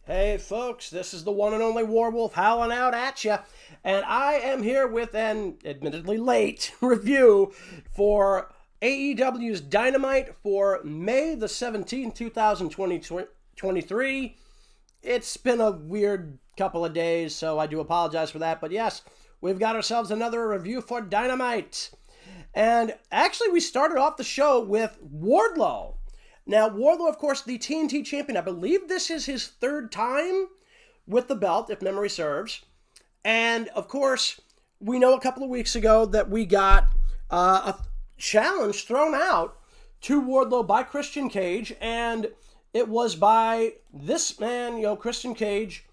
Hey folks, this is the one and only Warwolf howling out at you, and I am here with an admittedly late review for AEW's Dynamite for May the 17th, 2023. It's been a weird couple of days, so I do apologize for that, but yes, we've got ourselves another review for Dynamite. And actually, we started off the show with Wardlow. Now, Wardlow, of course, the TNT champion. I believe this is his third time with the belt, if memory serves. And, of course, we know a couple of weeks ago that we got a challenge thrown out to Wardlow by Christian Cage. And it was by this man, Christian Cage,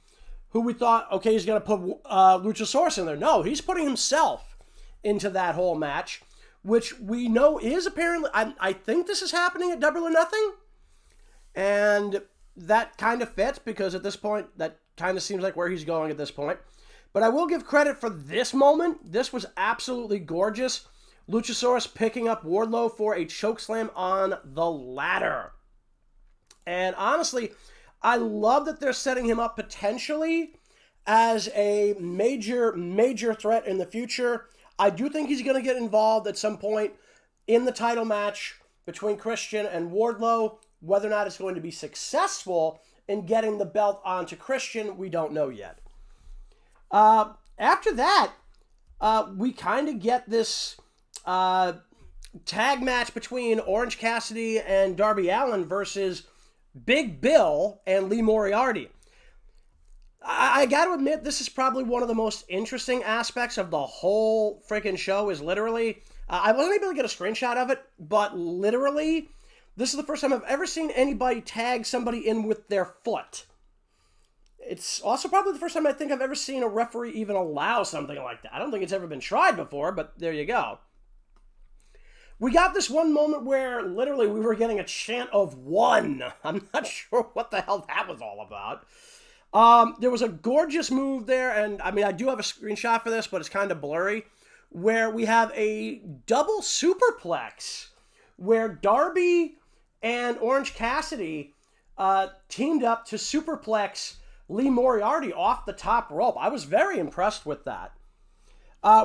who we thought, okay, he's going to put Luchasaurus in there. No, he's putting himself into that whole match, which we know is apparently, I think this is happening at Double or Nothing. And that kind of fits because at this point, that kind of seems like where he's going at this point. But I will give credit for this moment. This was absolutely gorgeous. Luchasaurus picking up Wardlow for a chokeslam on the ladder. And honestly, I love that they're setting him up potentially as a major threat in the future. I do think he's going to get involved at some point in the title match between Christian and Wardlow. Whether or not it's going to be successful in getting the belt onto Christian, we don't know yet. After that, we kind of get this tag match between Orange Cassidy and Darby Allin versus Big Bill and Lee Moriarty. I got to admit, this is probably one of the most interesting aspects of the whole freaking show is literally, I wasn't able to get a screenshot of it, but literally, this is the first time I've ever seen anybody tag somebody in with their foot. It's also probably the first time I think I've ever seen a referee even allow something like that. I don't think it's ever been tried before, but there you go. We got this one moment where literally we were getting a chant of one. I'm not sure what the hell that was all about. There was a gorgeous move there, and I mean, I do have a screenshot for this, but it's kind of blurry, where we have a double superplex, where Darby and Orange Cassidy teamed up to superplex Lee Moriarty off the top rope. I was very impressed with that.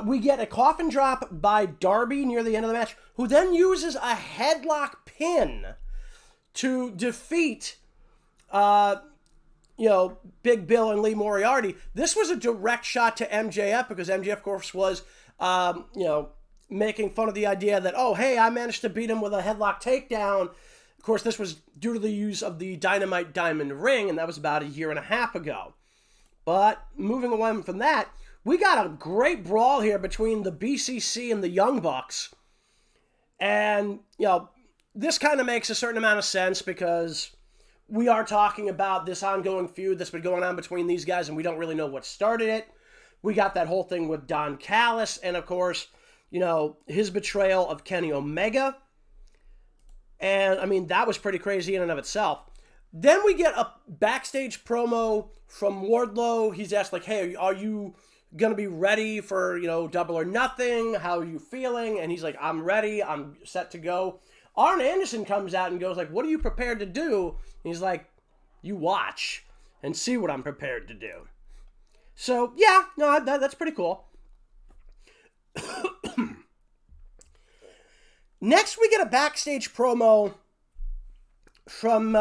We get a coffin drop by Darby near the end of the match, who then uses a headlock pin to defeat Big Bill and Lee Moriarty. This was a direct shot to MJF because MJF, of course, was, making fun of the idea that, oh, hey, I managed to beat him with a headlock takedown. Of course, this was due to the use of the Dynamite Diamond Ring, and that was about a year and a half ago. But moving away from that, we got a great brawl here between the BCC and the Young Bucks. And, this kind of makes a certain amount of sense because we are talking about this ongoing feud that's been going on between these guys, and we don't really know what started it. We got that whole thing with Don Callis, and of course, his betrayal of Kenny Omega. And, I mean, that was pretty crazy in and of itself. Then we get a backstage promo from Wardlow. He's asked, like, hey, are you going to be ready for, Double or Nothing? How are you feeling? And he's like, I'm ready. I'm set to go. Arn Anderson comes out and goes, like, what are you prepared to do? And he's like, you watch and see what I'm prepared to do. So, yeah, no, that's pretty cool. Next, we get a backstage promo from,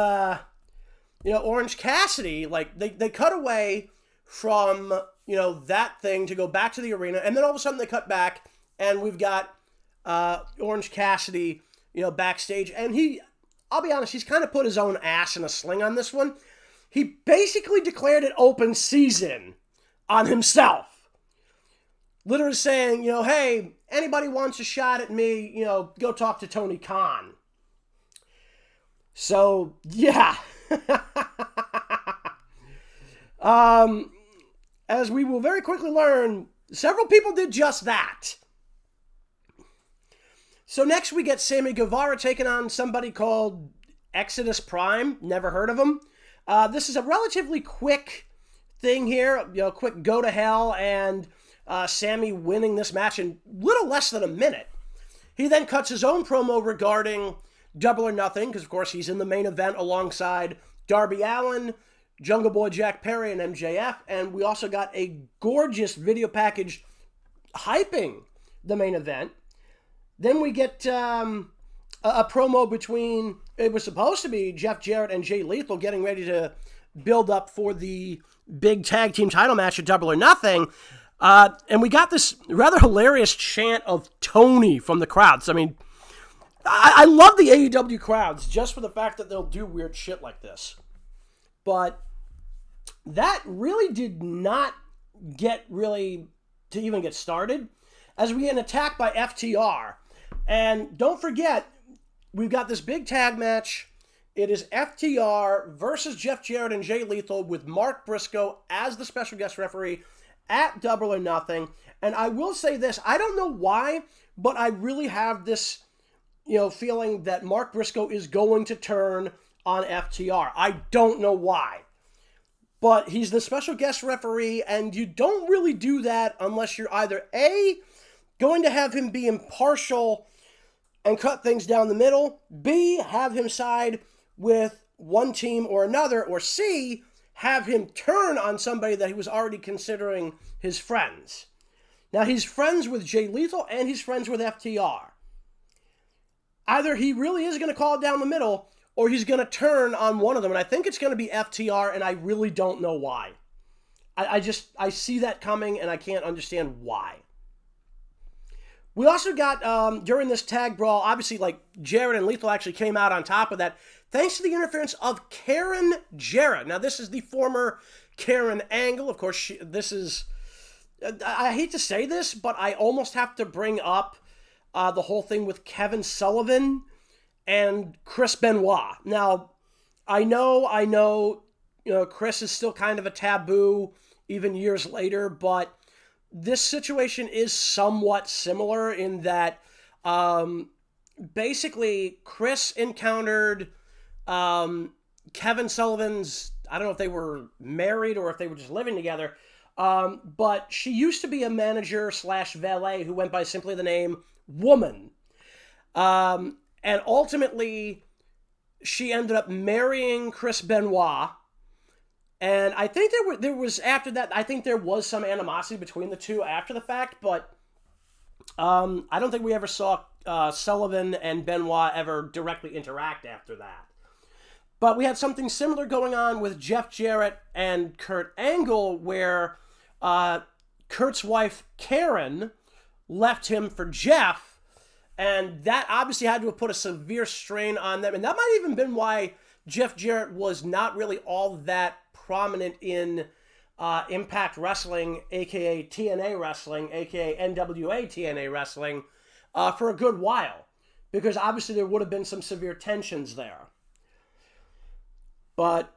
Orange Cassidy. Like, they cut away from, that thing to go back to the arena. And then all of a sudden they cut back and we've got Orange Cassidy, backstage. And I'll be honest, he's kind of put his own ass in a sling on this one. He basically declared an open season on himself. Literally saying, hey, anybody wants a shot at me, go talk to Tony Khan. So, yeah. As we will very quickly learn, several people did just that. So next we get Sammy Guevara taking on somebody called Exodus Prime. Never heard of him. This is a relatively quick thing here. Quick go to hell and Sammy winning this match in little less than a minute. He then cuts his own promo regarding Double or Nothing, because of course he's in the main event alongside Darby Allin, Jungle Boy Jack Perry and MJF, and we also got a gorgeous video package hyping the main event. Then we get a promo between, it was supposed to be Jeff Jarrett and Jay Lethal getting ready to build up for the big tag team title match at Double or Nothing. And we got this rather hilarious chant of Tony from the crowds. I mean, I love the AEW crowds just for the fact that they'll do weird shit like this. But that really did not get really to even get started as we get an attack by FTR. And don't forget, we've got this big tag match. It is FTR versus Jeff Jarrett and Jay Lethal with Mark Briscoe as the special guest referee at Double or Nothing. And I will say this, I don't know why, but I really have this, feeling that Mark Briscoe is going to turn on FTR. I don't know why. But he's the special guest referee, and you don't really do that unless you're either A, going to have him be impartial and cut things down the middle, B, have him side with one team or another, or C, have him turn on somebody that he was already considering his friends. Now, he's friends with Jay Lethal and he's friends with FTR. Either he really is going to call it down the middle, or he's going to turn on one of them, and I think it's going to be FTR, and I really don't know why. I see that coming, and I can't understand why. We also got, during this tag brawl, obviously, Jarrett and Lethal actually came out on top of that, thanks to the interference of Karen Jarrett. Now, this is the former Karen Angle. Of course, this is, I hate to say this, but I almost have to bring up the whole thing with Kevin Sullivan and Chris Benoit. Now, I know, Chris is still kind of a taboo even years later, but this situation is somewhat similar in that basically Chris encountered Kevin Sullivan's, I don't know if they were married or if they were just living together, but she used to be a manager / valet who went by simply the name Woman. And ultimately, she ended up marrying Chris Benoit. And I think there was after that, I think there was some animosity between the two after the fact, but I don't think we ever saw Sullivan and Benoit ever directly interact after that. But we had something similar going on with Jeff Jarrett and Kurt Angle, where Kurt's wife, Karen, left him for Jeff. And that obviously had to have put a severe strain on them. And that might even been why Jeff Jarrett was not really all that prominent in Impact Wrestling, a.k.a. TNA Wrestling, a.k.a. NWA TNA Wrestling, for a good while. Because obviously there would have been some severe tensions there. But,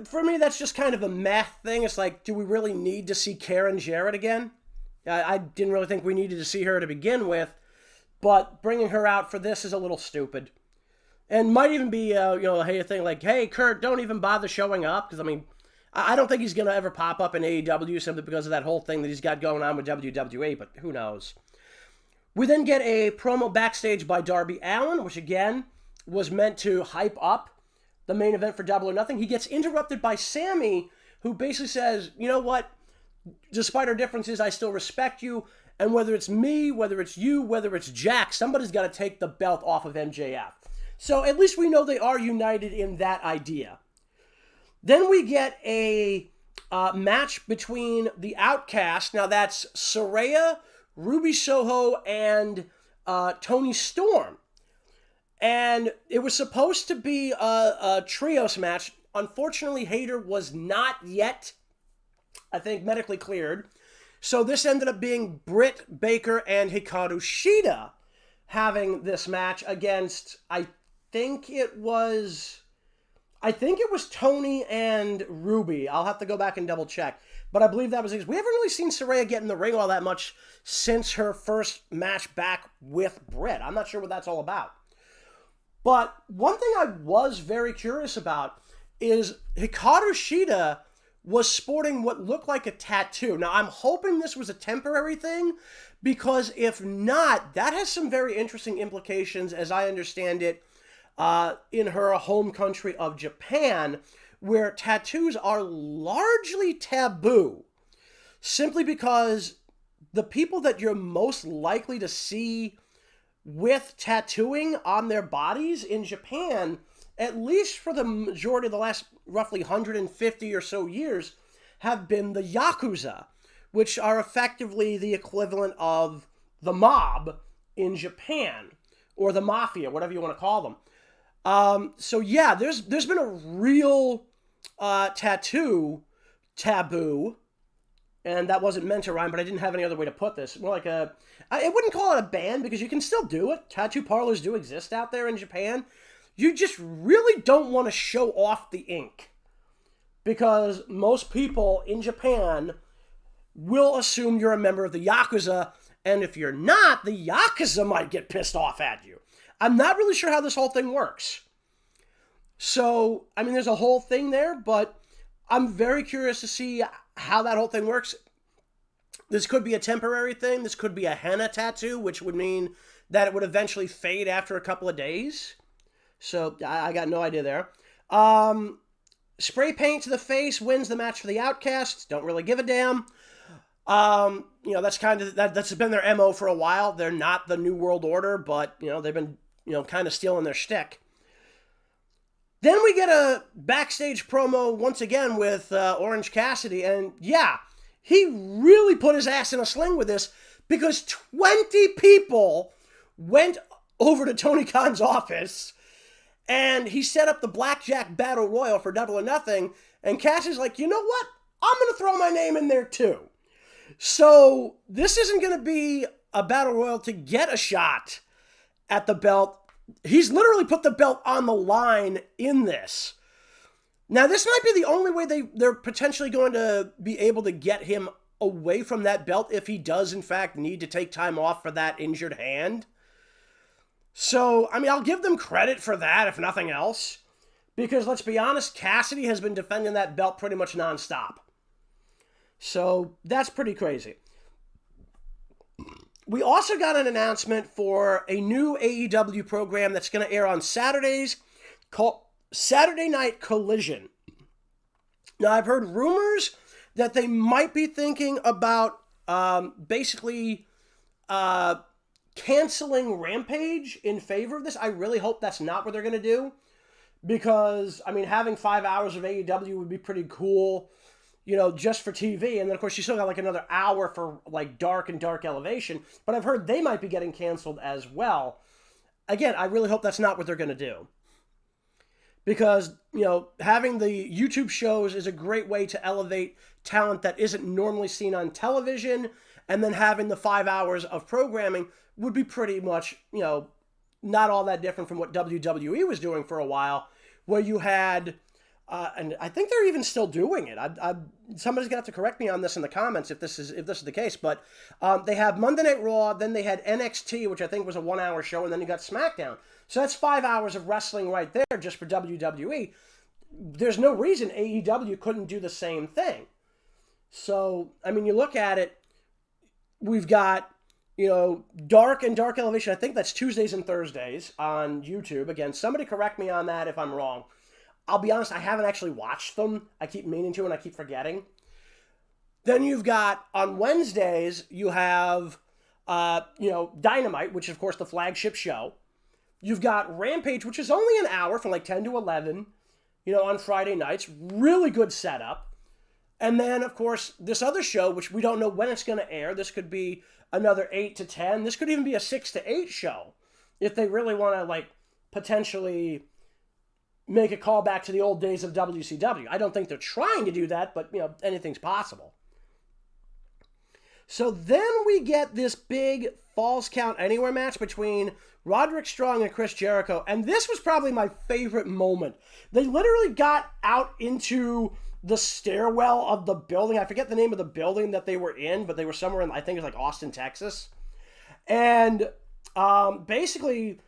for me, that's just kind of a meh thing. It's like, do we really need to see Karen Jarrett again? I didn't really think we needed to see her to begin with. But bringing her out for this is a little stupid. And might even be, a thing like, hey, Kurt, don't even bother showing up. Because, I don't think he's going to ever pop up in AEW simply because of that whole thing that he's got going on with WWE. But who knows. We then get a promo backstage by Darby Allin, which, again, was meant to hype up the main event for Double or Nothing. He gets interrupted by Sammy, who basically says, you know what? Despite our differences, I still respect you. And whether it's me, whether it's you, whether it's Jack, somebody's got to take the belt off of MJF. So at least we know they are united in that idea. Then we get a match between the Outcast. Now that's Saraya, Ruby Soho, and Toni Storm. And it was supposed to be a trios match. Unfortunately, Hayter was not yet, I think, medically cleared. So this ended up being Britt Baker and Hikaru Shida having this match against, I think it was Tony and Ruby. I'll have to go back and double check. But I believe that was it. We haven't really seen Saraya get in the ring all that much since her first match back with Britt. I'm not sure what that's all about. But one thing I was very curious about is Hikaru Shida was sporting what looked like a tattoo. Now, I'm hoping this was a temporary thing, because if not, that has some very interesting implications, as I understand it, in her home country of Japan, where tattoos are largely taboo simply because the people that you're most likely to see with tattooing on their bodies in Japan, at least for the majority of the last roughly 150 or so years, have been the Yakuza, which are effectively the equivalent of the mob in Japan, or the mafia, whatever you want to call them. So yeah, there's been a real tattoo taboo, and that wasn't meant to rhyme, but I didn't have any other way to put this. More like I wouldn't call it a ban, because you can still do it. Tattoo parlors do exist out there in Japan. You just really don't want to show off the ink, because most people in Japan will assume you're a member of the Yakuza, and if you're not, the Yakuza might get pissed off at you. I'm not really sure how this whole thing works. So, I mean, there's a whole thing there, but I'm very curious to see how that whole thing works. This could be a temporary thing. This could be a henna tattoo, which would mean that it would eventually fade after a couple of days. So, I got no idea there. Spray paint to the face wins the match for the Outcasts. Don't really give a damn. That's kind of, that's been their MO for a while. They're not the New World Order, but, they've been, kind of stealing their shtick. Then we get a backstage promo once again with Orange Cassidy, and yeah, he really put his ass in a sling with this, because 20 people went over to Tony Khan's office, and he set up the Blackjack Battle Royal for Double or Nothing, and Cassidy's like, you know what? I'm going to throw my name in there too. So this isn't going to be a Battle Royal to get a shot at the belt. He's literally put the belt on the line in this. Now, this might be the only way they're potentially going to be able to get him away from that belt if he does, in fact, need to take time off for that injured hand. So, I mean, I'll give them credit for that, if nothing else. Because, let's be honest, Cassidy has been defending that belt pretty much nonstop. So, that's pretty crazy. We also got an announcement for a new AEW program that's going to air on Saturdays called Saturday Night Collision. Now, I've heard rumors that they might be thinking about basically canceling Rampage in favor of this. I really hope that's not what they're going to do, because, I mean, having 5 hours of AEW would be pretty cool, just for TV. And then, of course, you still got like another hour for like Dark and Dark Elevation. But I've heard they might be getting canceled as well. Again, I really hope that's not what they're going to do. Because, having the YouTube shows is a great way to elevate talent that isn't normally seen on television. And then having the 5 hours of programming would be pretty much, not all that different from what WWE was doing for a while, where you had... and I think they're even still doing it. Somebody's gonna have to correct me on this in the comments if this is the case. But they have Monday Night Raw, then they had NXT, which I think was a 1 hour show, and then you got SmackDown. So that's 5 hours of wrestling right there just for WWE. There's no reason AEW couldn't do the same thing. So I mean, you look at it. We've got Dark and Dark Elevation. I think that's Tuesdays and Thursdays on YouTube. Again, somebody correct me on that if I'm wrong. I'll be honest, I haven't actually watched them. I keep meaning to, and I keep forgetting. Then you've got, on Wednesdays, you have, Dynamite, which is, of course, the flagship show. You've got Rampage, which is only an hour from like 10 to 11, on Friday nights. Really good setup. And then, of course, this other show, which we don't know when it's going to air. This could be another 8 to 10. This could even be a 6 to 8 show if they really want to, potentially... make a call back to the old days of WCW. I don't think they're trying to do that, but, anything's possible. So then we get this big Falls Count Anywhere match between Roderick Strong and Chris Jericho, and this was probably my favorite moment. They literally got out into the stairwell of the building. I forget the name of the building that they were in, but they were somewhere in, I think it was Austin, Texas. And basically,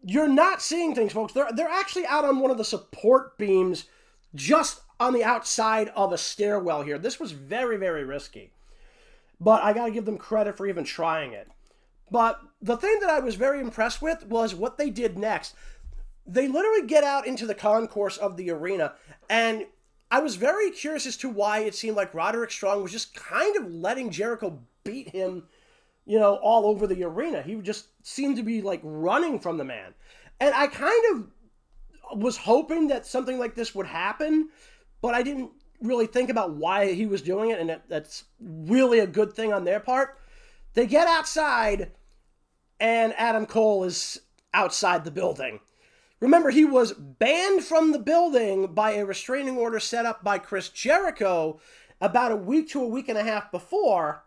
you're not seeing things, folks. They're actually out on one of the support beams just on the outside of a stairwell here. This was very, very risky. But I got to give them credit for even trying it. But the thing that I was very impressed with was what they did next. they literally get out into the concourse of the arena, and I was very curious as to why it seemed like Roderick Strong was just kind of letting Jericho beat him, all over the arena. He just seemed to be like running from the man. And I kind of was hoping that something like this would happen, but I didn't really think about why he was doing it, and that's really a good thing on their part. They get outside, and Adam Cole is outside the building. Remember, he was banned from the building by a restraining order set up by Chris Jericho about a week to a week and a half before,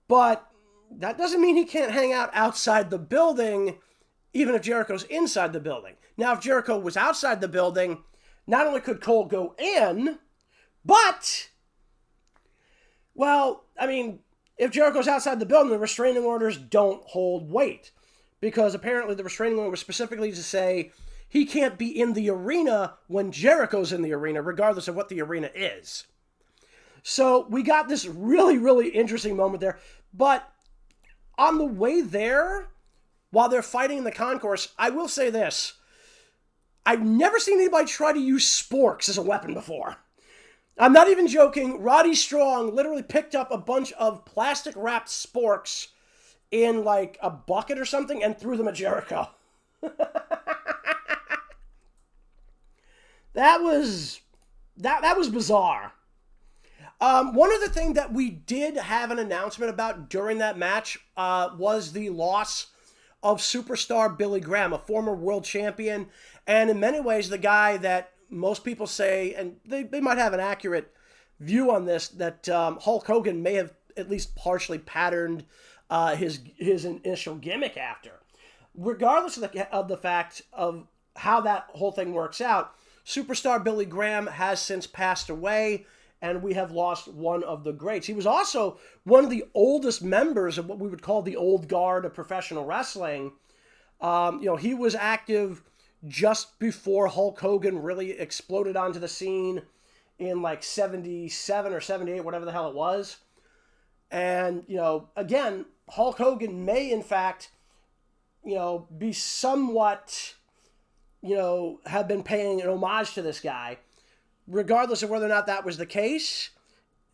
but that doesn't mean he can't hang out outside the building, even if Jericho's inside the building. Now, if Jericho was outside the building, not only could Cole go in, but, well, I mean, if Jericho's outside the building, the restraining orders don't hold weight. Because apparently the restraining order was specifically to say he can't be in the arena when Jericho's in the arena, regardless of what the arena is. So we got this really, really interesting moment there. But on the way there, while they're fighting in the concourse, I will say this. I've never seen anybody try to use sporks as a weapon before. I'm not even joking. Roddy Strong literally picked up a bunch of plastic-wrapped sporks in like a bucket or something and threw them at Jericho. That was bizarre. One other thing that we did have an announcement about during that match was the loss of superstar Billy Graham, a former world champion, and in many ways the guy that most people say, and they might have an accurate view on this, that Hulk Hogan may have at least partially patterned his initial gimmick after. Regardless of the fact of how that whole thing works out, superstar Billy Graham has since passed away, and we have lost one of the greats. He was also one of the oldest members of what we would call the old guard of professional wrestling. He was active just before Hulk Hogan really exploded onto the scene in like 77 or 78, whatever the hell it was. And, again, Hulk Hogan may, in fact, be somewhat, have been paying an homage to this guy. Regardless of whether or not that was the case,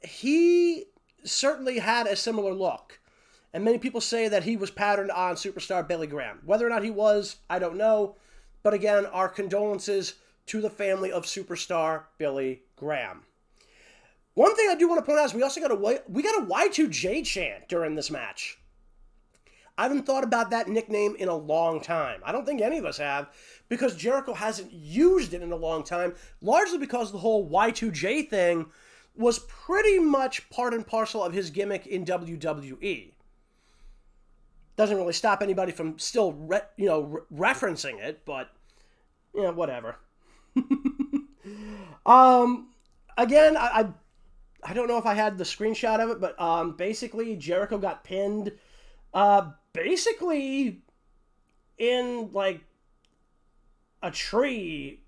he certainly had a similar look. And many people say that he was patterned on superstar Billy Graham. Whether or not he was, I don't know. But again, our condolences to the family of superstar Billy Graham. One thing I do want to point out is we got a Y2J chant during this match. I haven't thought about that nickname in a long time. I don't think any of us have, because Jericho hasn't used it in a long time, largely because the whole Y2J thing was pretty much part and parcel of his gimmick in WWE. Doesn't really stop anybody from still referencing it, but whatever. Again, I don't know if I had the screenshot of it, but basically Jericho got pinned basically in like a tree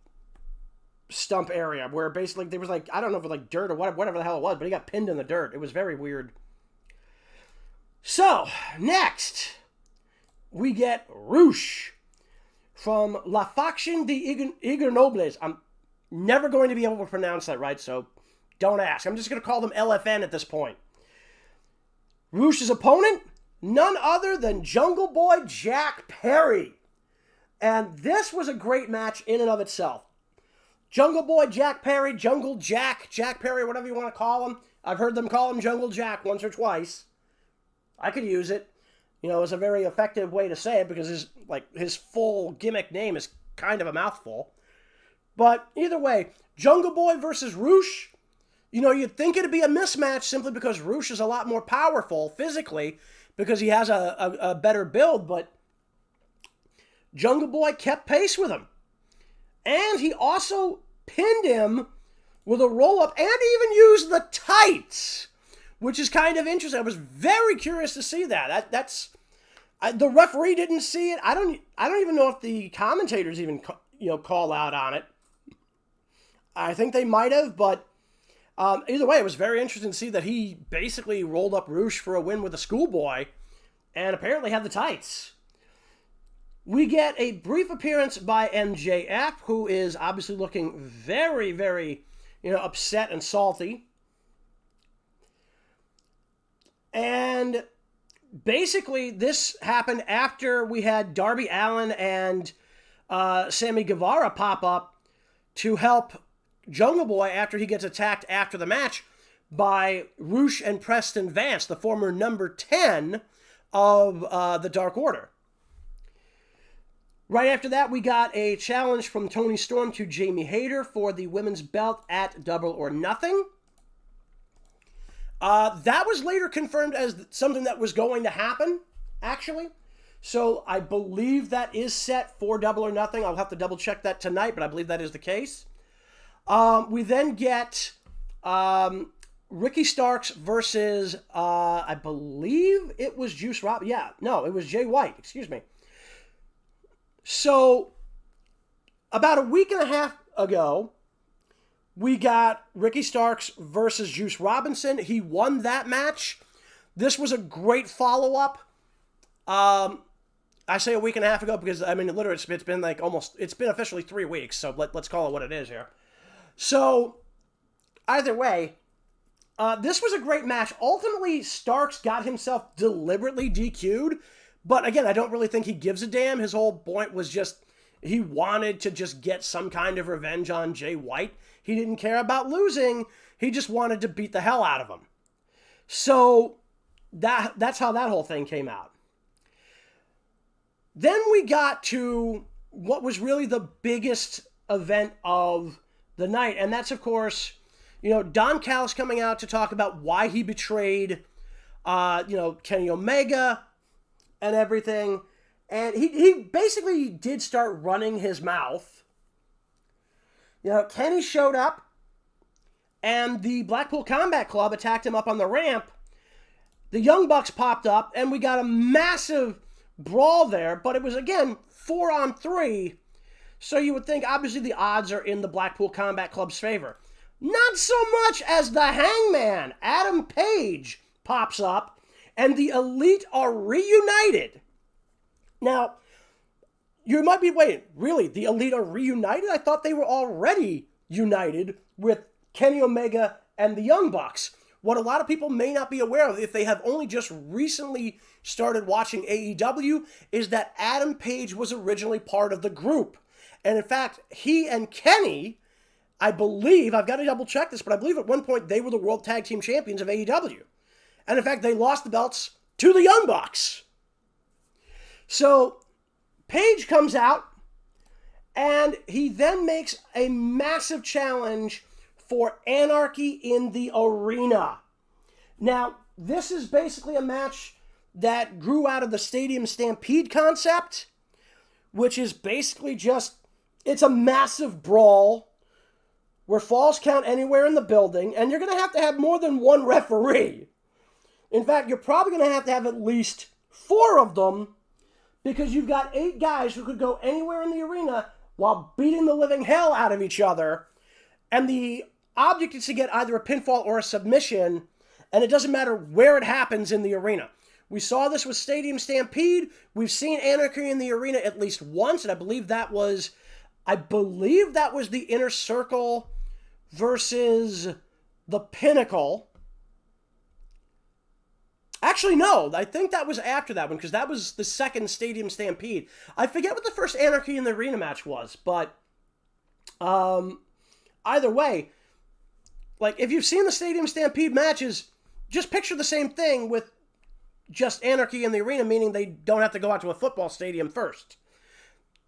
stump area where basically there was like, I don't know if it was like dirt or whatever the hell it was, but he got pinned in the dirt. It was very weird. So, next, we get Roosh from La Faction de Ignobles. I'm never going to be able to pronounce that right, so don't ask. I'm just going to call them LFN at this point. Roosh's opponent, none other than Jungle Boy Jack Perry. And this was a great match in and of itself. Jungle Boy Jack Perry, Jungle Jack Perry, whatever you want to call him. I've heard them call him Jungle Jack once or twice. I could use it. It's a very effective way to say it because his full gimmick name is kind of a mouthful. But either way, Jungle Boy versus Roosh, you'd think it'd be a mismatch simply because Roosh is a lot more powerful physically because he has a better build, but Jungle Boy kept pace with him. And he also pinned him with a roll-up and even used the tights, which is kind of interesting. I was very curious to see that. The referee didn't see it. I don't even know if the commentators even call out on it. I think they might have, but either way, it was very interesting to see that he basically rolled up Roosh for a win with a schoolboy and apparently had the tights. We get a brief appearance by MJF, who is obviously looking very, very, upset and salty. And basically, this happened after we had Darby Allin and Sammy Guevara pop up to help Jungle Boy after he gets attacked after the match by Roosh and Preston Vance, the former number 10 of the Dark Order. Right after that, we got a challenge from Toni Storm to Jamie Hayter for the women's belt at Double or Nothing. That was later confirmed as something that was going to happen, actually. So I believe that is set for Double or Nothing. I'll have to double check that tonight, but I believe that is the case. We then get Ricky Starks versus, I believe it was Juice Robinson. Yeah, no, it was Jay White, excuse me. So, about a week and a half ago, we got Ricky Starks versus Juice Robinson. He won that match. This was a great follow-up. I say a week and a half ago because, literally, it's been like it's been officially 3 weeks, so let's call it what it is here. So, either way, this was a great match. Ultimately, Starks got himself deliberately DQ'd. But again, I don't really think he gives a damn. His whole point was just he wanted to just get some kind of revenge on Jay White. He didn't care about losing. He just wanted to beat the hell out of him. So that's how that whole thing came out. Then we got to what was really the biggest event of the night. And that's, of course, Don Callis coming out to talk about why he betrayed, Kenny Omega and everything. And he basically did start running his mouth. Kenny showed up, and the Blackpool Combat Club attacked him up on the ramp. The Young Bucks popped up, and we got a massive brawl there, but it was, again, 4-on-3. So you would think, obviously, the odds are in the Blackpool Combat Club's favor. Not so much as the Hangman, Adam Page, pops up, and the Elite are reunited. Now, you might be waiting, really? The Elite are reunited? I thought they were already united with Kenny Omega and the Young Bucks. What a lot of people may not be aware of, if they have only just recently started watching AEW, is that Adam Page was originally part of the group. And in fact, he and Kenny, I believe, I've got to double check this, but I believe at one point they were the World Tag Team Champions of AEW. And in fact, they lost the belts to the Young Bucks. So, Page comes out, and he then makes a massive challenge for Anarchy in the Arena. Now, this is basically a match that grew out of the Stadium Stampede concept, which is basically just, it's a massive brawl where falls count anywhere in the building, and you're going to have more than one referee. In fact, you're probably going to have at least 4 of them, because you've got 8 guys who could go anywhere in the arena while beating the living hell out of each other. And the object is to get either a pinfall or a submission, and it doesn't matter where it happens in the arena. We saw this with Stadium Stampede. We've seen Anarchy in the Arena at least once, and I believe that was the Inner Circle versus the Pinnacle. Actually, no, I think that was after that one, because that was the second Stadium Stampede. I forget what the first Anarchy in the Arena match was, but either way, like, if you've seen the Stadium Stampede matches, just picture the same thing with just Anarchy in the Arena, meaning they don't have to go out to a football stadium first.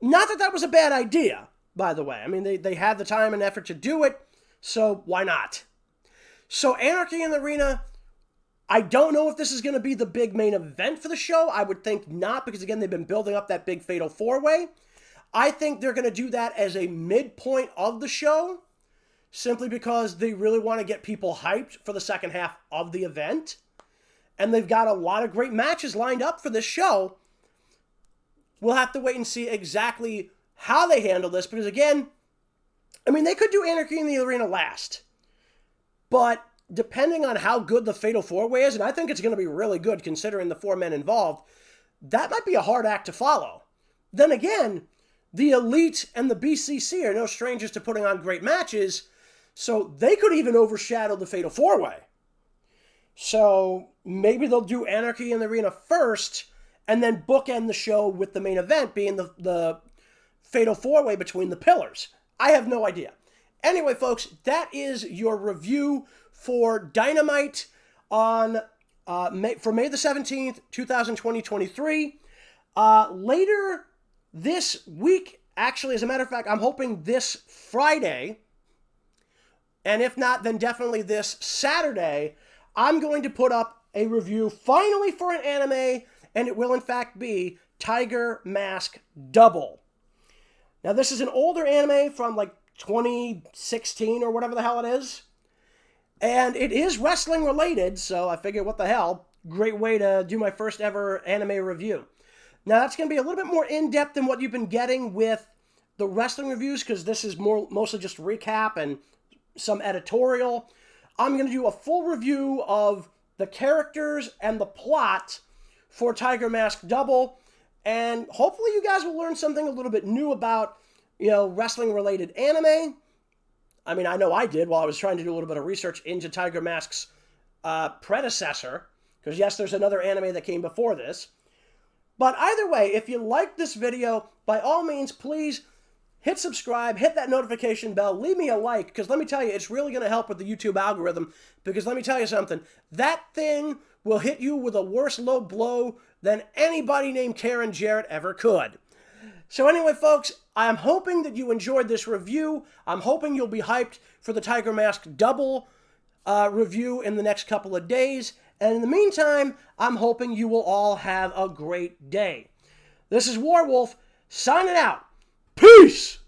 Not that that was a bad idea, by the way. I mean, they had the time and effort to do it, so why not? So Anarchy in the Arena, I don't know if this is going to be the big main event for the show. I would think not, because again, they've been building up that big Fatal 4-Way. I think they're going to do that as a midpoint of the show, simply because they really want to get people hyped for the second half of the event. And they've got a lot of great matches lined up for this show. We'll have to wait and see exactly how they handle this, because again, I mean, they could do Anarchy in the Arena last. But depending on how good the Fatal 4-Way is, and I think it's going to be really good considering the 4 men involved, that might be a hard act to follow. then again, the Elite and the BCC are no strangers to putting on great matches, so they could even overshadow the Fatal 4-Way. So maybe they'll do Anarchy in the Arena first, and then bookend the show with the main event being the Fatal 4-Way between the Pillars. I have no idea. Anyway, folks, that is your review for Dynamite on for May the 17th, 2023. Later this week, actually, as a matter of fact, I'm hoping this Friday, and if not, then definitely this Saturday, I'm going to put up a review finally for an anime, and it will in fact be Tiger Mask Double. Now, this is an older anime from like 2016 or whatever the hell it is. And it is wrestling related, so I figured, what the hell, great way to do my first ever anime review. Now, that's going to be a little bit more in-depth than what you've been getting with the wrestling reviews, because this is mostly just recap and some editorial. I'm going to do a full review of the characters and the plot for Tiger Mask Double, and hopefully you guys will learn something a little bit new about, wrestling-related anime. I mean, I know I did while I was trying to do a little bit of research into Tiger Mask's predecessor, because yes, there's another anime that came before this. But either way, if you like this video, by all means, please hit subscribe, hit that notification bell, leave me a like, because let me tell you, it's really going to help with the YouTube algorithm, because let me tell you something, that thing will hit you with a worse low blow than anybody named Karen Jarrett ever could. So anyway, folks, I'm hoping that you enjoyed this review. I'm hoping you'll be hyped for the Tiger Mask Double review in the next couple of days. And in the meantime, I'm hoping you will all have a great day. This is Warwolf, signing out. Peace!